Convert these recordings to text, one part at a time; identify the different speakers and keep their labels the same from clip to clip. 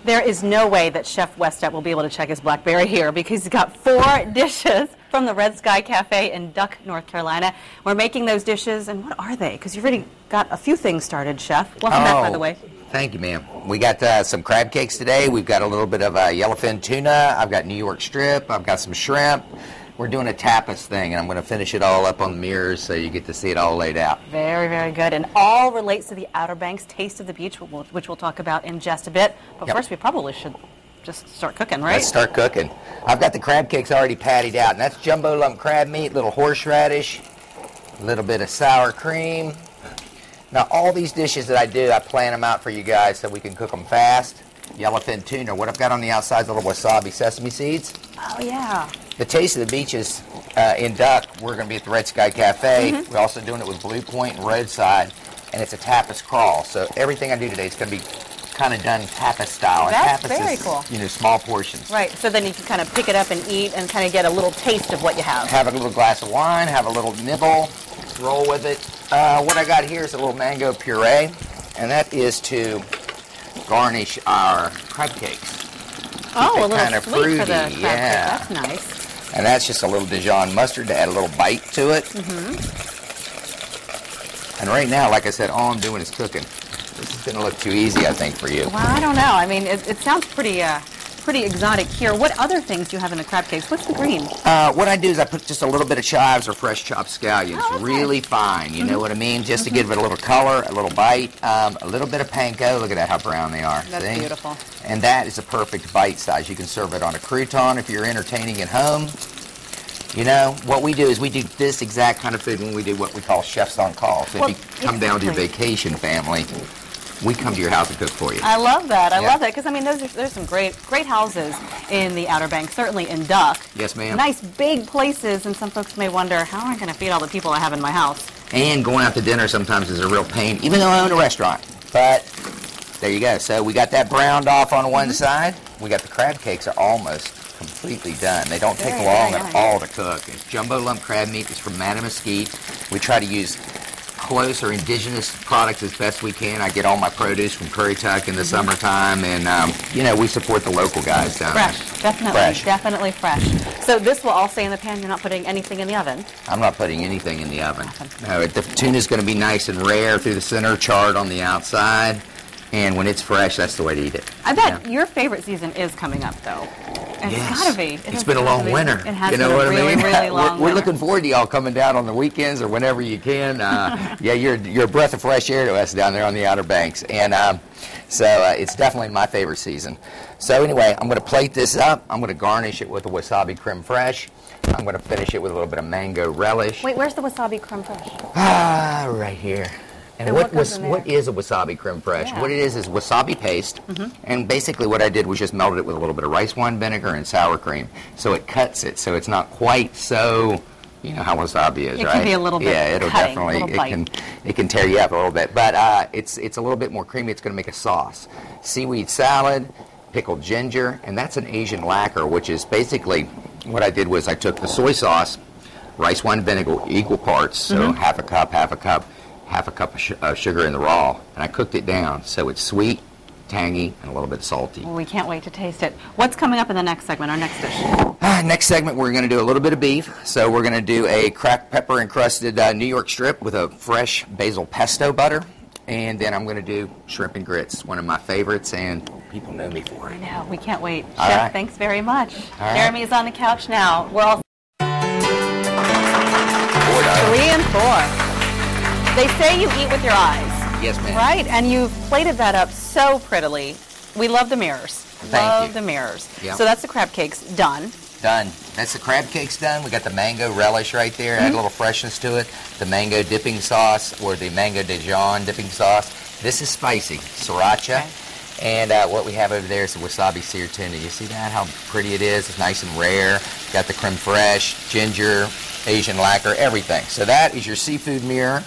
Speaker 1: There is no way that Chef Westep will be able to check his BlackBerry here because he's got 4 dishes from the Red Sky Cafe in Duck, North Carolina. We're making those dishes, and what are they? Because you've already got a few things started, Chef. Welcome back, by the way.
Speaker 2: Thank you, ma'am. We got some crab cakes today. We've got a little bit of yellowfin tuna. I've got New York strip. I've got some shrimp. We're doing a tapas thing, and I'm going to finish it all up on the mirrors so you get to see it all laid out.
Speaker 1: Very, very good. And all relates to the Outer Banks Taste of the Beach, which we'll talk about in just a bit. But first, we probably should just start cooking, right?
Speaker 2: Let's start cooking. I've got the crab cakes already patted out, and that's jumbo lump crab meat, little horseradish, a little bit of sour cream. Now, all these dishes that I do, I plan them out for you guys so we can cook them fast. Yellowfin tuna. What I've got on the outside is a little wasabi sesame seeds.
Speaker 1: Oh, yeah.
Speaker 2: The Taste of the Beaches in Duck, we're going to be at the Red Sky Cafe. We're also doing it with Blue Point and Roadside, and it's a tapas crawl. So everything I do today is going to be kind of done tapas style.
Speaker 1: That's
Speaker 2: and tapas
Speaker 1: very
Speaker 2: is,
Speaker 1: cool.
Speaker 2: You know, small portions.
Speaker 1: Right, so then you can kind of pick it up and eat and kind of get a little taste of what you have.
Speaker 2: Have a little glass of wine, have a little nibble, roll with it. What I got here is a little mango puree, and that is to garnish our crab cakes.
Speaker 1: Oh, a little
Speaker 2: kind of
Speaker 1: sweet
Speaker 2: fruity,
Speaker 1: for the crab cake.
Speaker 2: yeah.
Speaker 1: That's nice.
Speaker 2: And that's just a little Dijon mustard to add a little bite to it. And right now, like I said, all I'm doing is cooking. This is going to look too easy, I think, for you.
Speaker 1: Well, I don't know. I mean, it sounds pretty exotic here. What other things do you have in the crab cakes? What's the green?
Speaker 2: What I do is I put just a little bit of chives or fresh chopped scallions,
Speaker 1: Oh, okay.
Speaker 2: really fine. You know what I mean? Just to give it a little color, a little bite, a little bit of panko. Look at that, how brown they are.
Speaker 1: That's
Speaker 2: see?
Speaker 1: beautiful.
Speaker 2: And that is a perfect bite size. You can serve it on a crouton if you're entertaining at home. You know, what we do is we do this exact kind of food when we do what we call chefs on call. So if you come down with your vacation family, we come to your house and cook for you.
Speaker 1: I love that. I love that because I mean, there's some great houses in the Outer Banks, certainly in Duck.
Speaker 2: Yes, ma'am.
Speaker 1: Nice big places, and some folks may wonder, how am I going to feed all the people I have in my house?
Speaker 2: And going out to dinner sometimes is a real pain, even though I own a restaurant. But there you go. So we got that browned off on one side. We got the crab cakes are almost completely done. They don't take long at all to cook. It's jumbo lump crab meat. It's from Mattamuskeet. We try to use close or indigenous products as best we can. I get all my produce from Currituck in the summertime, and you know, we support the local guys down there.
Speaker 1: Definitely fresh. So this will all stay in the pan. You're not putting anything in the oven.
Speaker 2: I'm not putting anything in the oven. No, the tuna's going to be nice and rare through the center, charred on the outside, and when it's fresh, that's the way to eat it.
Speaker 1: I bet your favorite season is coming up, though. And
Speaker 2: Yes.
Speaker 1: It's got to be.
Speaker 2: It's been a long winter.
Speaker 1: It has
Speaker 2: you know
Speaker 1: been
Speaker 2: what
Speaker 1: a really,
Speaker 2: I mean?
Speaker 1: really long
Speaker 2: We're
Speaker 1: winter.
Speaker 2: looking forward to y'all coming down on the weekends or whenever you can. Yeah, you're a breath of fresh air to us down there on the Outer Banks. And so it's definitely my favorite season. So anyway, I'm going to plate this up. I'm going to garnish it with a wasabi creme fraiche. I'm going to finish it with a little bit of mango relish.
Speaker 1: Wait, where's the wasabi creme fraiche?
Speaker 2: Right here. And
Speaker 1: And what goes in there?
Speaker 2: what is a wasabi creme fraiche?
Speaker 1: Yeah.
Speaker 2: What it is wasabi paste, and basically what I did was just melted it with a little bit of rice wine vinegar and sour cream, so it cuts it, so it's not quite so, you know how wasabi is,
Speaker 1: It
Speaker 2: right?
Speaker 1: can be a little bit
Speaker 2: yeah, it'll
Speaker 1: cutting,
Speaker 2: definitely,
Speaker 1: a little bite.
Speaker 2: it can tear you up a little bit, but it's a little bit more creamy. It's going to make a sauce. Seaweed salad, pickled ginger, and that's an Asian lacquer, which is basically what I did was I took the soy sauce, rice wine vinegar equal parts, so half a cup, half a cup of sugar in the raw, and I cooked it down so it's sweet, tangy, and a little bit salty.
Speaker 1: Well, we can't wait to taste it. What's coming up in the next segment, our next dish?
Speaker 2: Next segment, we're going to do a little bit of beef. So we're going to do a cracked pepper encrusted New York strip with a fresh basil pesto butter, and then I'm going to do shrimp and grits, one of my favorites, and people know me for
Speaker 1: I
Speaker 2: it.
Speaker 1: know, we can't wait.
Speaker 2: All
Speaker 1: Chef,
Speaker 2: right.
Speaker 1: thanks very much.
Speaker 2: All right.
Speaker 1: Jeremy is on the couch now. We're all 3 and 4. They say you eat with your eyes.
Speaker 2: Yes, ma'am.
Speaker 1: Right? And you've plated that up so prettily. We love the mirrors.
Speaker 2: Thank
Speaker 1: love
Speaker 2: you.
Speaker 1: the mirrors.
Speaker 2: Yep.
Speaker 1: So that's the crab cakes done.
Speaker 2: Done. That's the crab cakes done. We got the mango relish right there. Add a little freshness to it. The mango dipping sauce or the mango Dijon dipping sauce. This is spicy. Sriracha.
Speaker 1: Okay.
Speaker 2: And what we have over there is the wasabi seared tuna. You see that? How pretty it is? It's nice and rare. Got the creme fraiche, ginger, Asian lacquer, everything. So that is your seafood mirror.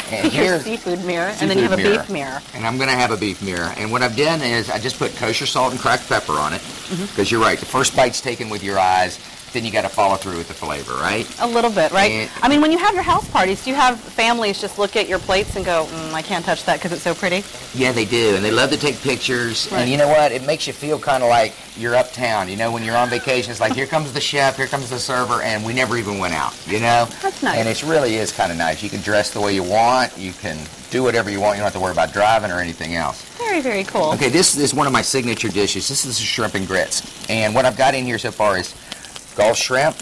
Speaker 2: And
Speaker 1: Your
Speaker 2: here's
Speaker 1: seafood mirror, and then you have a beef mirror.
Speaker 2: And I'm going to have a beef mirror. And what I've done is I just put kosher salt and cracked pepper on it. Because you're right, the first bite's taken with your eyes. then you got to follow through with the flavor, right?
Speaker 1: A little bit, right?
Speaker 2: And-
Speaker 1: I mean, when you have your house parties, do you have families just look at your plates and go, I can't touch that because it's so pretty?
Speaker 2: Yeah, they do, and they love to take pictures.
Speaker 1: Right.
Speaker 2: And you know what? It makes you feel kind of like you're uptown. You know, when you're on vacation, it's like, here comes the chef, here comes the server, and we never even went out, you know?
Speaker 1: That's nice.
Speaker 2: And it really is kind of nice. You can dress the way you want. You can do whatever you want. You don't have to worry about driving or anything else.
Speaker 1: Very, very cool.
Speaker 2: Okay, this is one of my signature dishes. This is shrimp and grits. And what I've got in here so far is Gulf shrimp,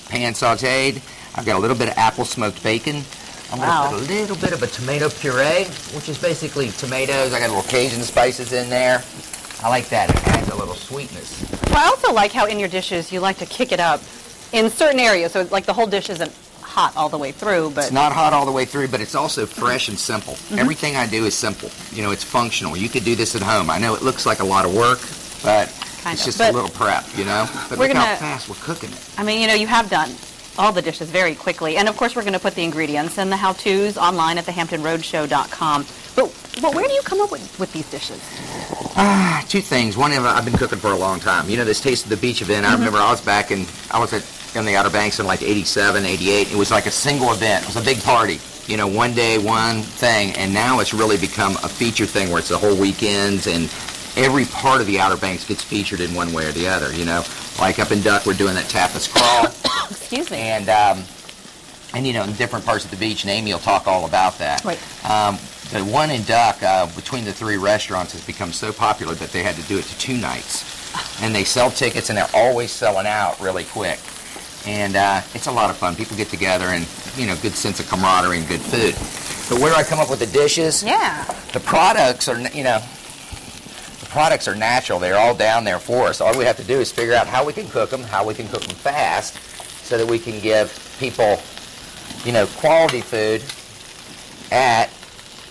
Speaker 2: pan sauteed. I've got a little bit of apple smoked bacon. I'm going to put a little bit of a tomato puree, which is basically tomatoes. I got a little Cajun spices in there. I like that. It adds a little sweetness.
Speaker 1: Well, I also like how in your dishes you like to kick it up in certain areas. So like the whole dish isn't hot all the way through, but
Speaker 2: It's not hot all the way through, but it's also fresh and simple. Everything I do is simple. You know, it's functional. You could do this at home. I know it looks like a lot of work, but it's just a little prep, you know? But
Speaker 1: we're
Speaker 2: look how
Speaker 1: gonna-
Speaker 2: fast we're cooking it.
Speaker 1: I mean, you know, you have done all the dishes very quickly. And of course, we're going to put the ingredients and the how-tos online at thehamptonroadshow.com. But where do you come up with these dishes?
Speaker 2: Two things. One, I've been cooking for a long time. You know, this Taste of the Beach event, I remember I was in the Outer Banks in like 87, 88. It was like a single event. It was a big party. You know, one day, one thing. And now it's really become a feature thing where it's the whole weekends, and every part of the Outer Banks gets featured in one way or the other, you know. Like up in Duck, we're doing that tapas crawl.
Speaker 1: Excuse me.
Speaker 2: And you know, in different parts of the beach, and Amy will talk all about that.
Speaker 1: Right.
Speaker 2: The one in Duck, between the three restaurants, has become so popular that they had to do it to 2 nights. And they sell tickets, and they're always selling out really quick. And it's a lot of fun. People get together, and, you know, good sense of camaraderie and good food. But where do I come up with the dishes?
Speaker 1: Yeah.
Speaker 2: The products are, you know, the products are natural. They're all down there for us. All we have to do is figure out how we can cook them, how we can cook them fast, so that we can give people, you know, quality food at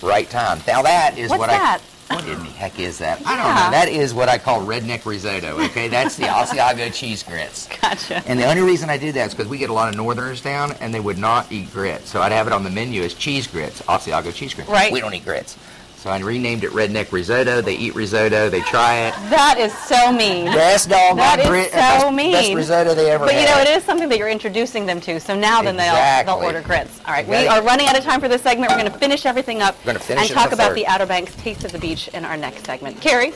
Speaker 2: right time. Now that is
Speaker 1: What's that?
Speaker 2: What in the heck is that? I don't know. That is what I call redneck risotto, okay? That's the Asiago cheese grits.
Speaker 1: Gotcha.
Speaker 2: And the only reason I do that is because we get a lot of northerners down, and they would not eat grits. So I'd have it on the menu as cheese grits, Asiago cheese grits.
Speaker 1: Right.
Speaker 2: We don't eat grits. So I renamed it redneck risotto. They eat risotto. They try it.
Speaker 1: That is so mean.
Speaker 2: Best doggone
Speaker 1: That is
Speaker 2: grit,
Speaker 1: so
Speaker 2: best,
Speaker 1: mean.
Speaker 2: best risotto they ever
Speaker 1: But
Speaker 2: had.
Speaker 1: you know, it is something that you're introducing them to, so now then they'll
Speaker 2: Exactly.
Speaker 1: order grits. All right, we
Speaker 2: Okay.
Speaker 1: are running out of time for this segment. We're going to finish everything up
Speaker 2: We're gonna finish
Speaker 1: and
Speaker 2: it
Speaker 1: talk
Speaker 2: the
Speaker 1: about
Speaker 2: third.
Speaker 1: the Outer Banks Taste of the Beach in our next segment. Carrie?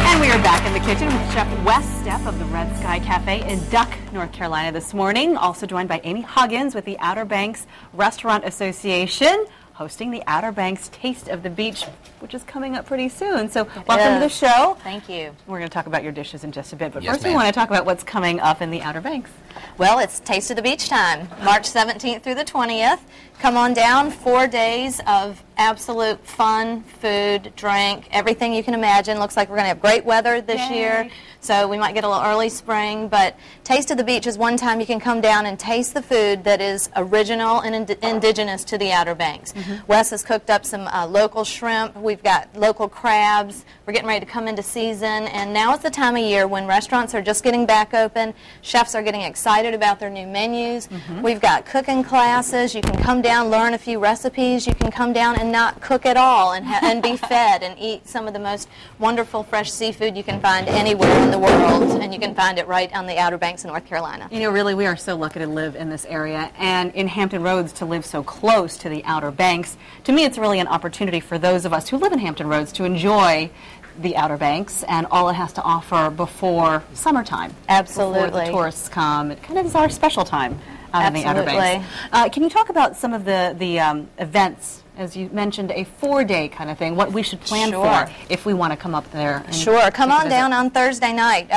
Speaker 1: And we are back in the kitchen with Chef Wes Stepp of the Red Sky Cafe in Duck, North Carolina this morning. Also joined by Amy Huggins with the Outer Banks Restaurant Association, hosting the Outer Banks Taste of the Beach, which is coming up pretty soon. So welcome to the show.
Speaker 3: Thank you.
Speaker 1: We're going to talk about your dishes in just a bit, but
Speaker 2: Yes,
Speaker 1: first we
Speaker 2: ma'am.
Speaker 1: want to talk about what's coming up in the Outer Banks.
Speaker 3: Well, it's Taste of the Beach time, March 17th through the 20th. Come on down, 4 days of absolute fun, food, drink, everything you can imagine. Looks like we're going to have great weather this
Speaker 1: Yay.
Speaker 3: year, so we might get a little early spring. But Taste of the Beach is one time you can come down and taste the food that is original and indigenous to the Outer Banks. Wes has cooked up some local shrimp. We've got local crabs. We're getting ready to come into season, and now is the time of year when restaurants are just getting back open. Chefs are getting excited about their new menus. We've got cooking classes. You can come down, learn a few recipes. You can come down and not cook at all and be fed and eat some of the most wonderful fresh seafood you can find anywhere in the world, and you can find it right on the Outer Banks of North Carolina.
Speaker 1: You know, really, we are so lucky to live in this area, and in Hampton Roads to live so close to the Outer Banks. To me, it's really an opportunity for those of us who live in Hampton Roads to enjoy the Outer Banks and all it has to offer before summertime. Before
Speaker 3: Absolutely.
Speaker 1: the tourists come. It kind of is our special time out in the Outer
Speaker 3: Absolutely.
Speaker 1: Banks. Can you talk about some of the events, as you mentioned, a 4-day kind of thing, what we should plan
Speaker 3: Sure.
Speaker 1: for if we want to come up there? And
Speaker 3: Sure. Come
Speaker 1: take a
Speaker 3: on down
Speaker 1: visit?
Speaker 3: on Thursday night.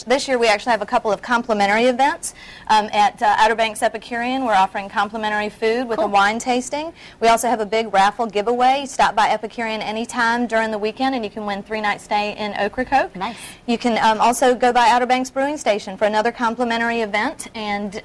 Speaker 3: This year we actually have a couple of complimentary events. At Outer Banks Epicurean, we're offering complimentary food with a wine tasting. We also have a big raffle giveaway. Stop by Epicurean anytime during the weekend and you can win 3-night stay in Ocracoke.
Speaker 1: Nice.
Speaker 3: You can also go by Outer Banks Brewing Station for another complimentary event and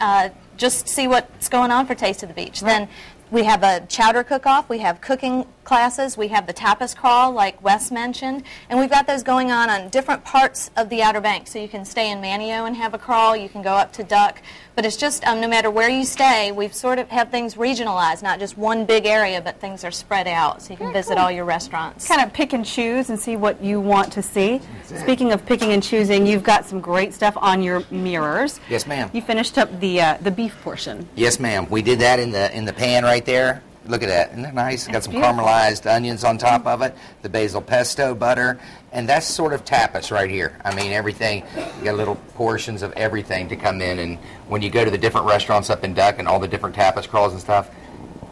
Speaker 3: just see what's going on for Taste of the Beach. Then we have a chowder cook-off. We have cooking classes. We have the tapas crawl, like Wes mentioned, and we've got those going on different parts of the Outer Banks. So you can stay in Manio and have a crawl. You can go up to Duck. But it's just no matter where you stay, we've sort of have things regionalized, not just one big area, but things are spread out, so you can visit all your restaurants.
Speaker 1: Kind of pick and choose and see what you want to see. Speaking of picking and choosing, you've got some great stuff on your mirrors.
Speaker 2: Yes, ma'am.
Speaker 1: You finished up the beef portion.
Speaker 2: Yes, ma'am. We did that in the pan right there. Look at that. Isn't that nice? Got some
Speaker 1: beautiful.
Speaker 2: caramelized onions on top of it, the basil pesto butter, and that's sort of tapas right here. I mean, everything. You got little portions of everything to come in, and when you go to the different restaurants up in Duck and all the different tapas crawls and stuff,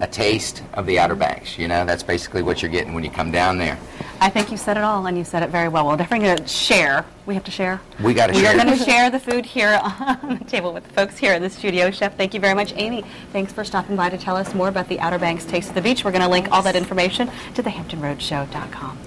Speaker 2: a taste of the Outer Banks. You know, that's basically what you're getting when you come down there.
Speaker 1: I think you said it all, and you said it very well. We're definitely going to share. We have to share.
Speaker 2: We got to
Speaker 1: We
Speaker 2: share.
Speaker 1: are going to share the food here on the table with the folks here in the studio. Chef, thank you very much. Amy, thanks for stopping by to tell us more about the Outer Banks Taste of the Beach. We're going to link all that information to thehamptonroadshow.com.